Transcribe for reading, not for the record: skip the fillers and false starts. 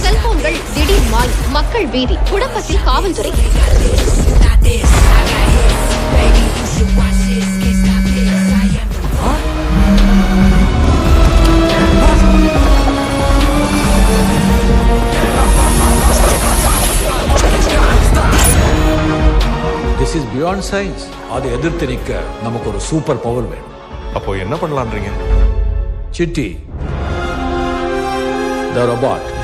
செல்போன்கள் திடீர் மாய், மக்கள் வீதி, குழப்பத்தில் காவல்துறை. This is beyond science. அதை எதிர்த்து நிற்க நமக்கு ஒரு சூப்பர் பவர் வேணும். அப்போ என்ன பண்ணலான்றீங்க? City, the robot.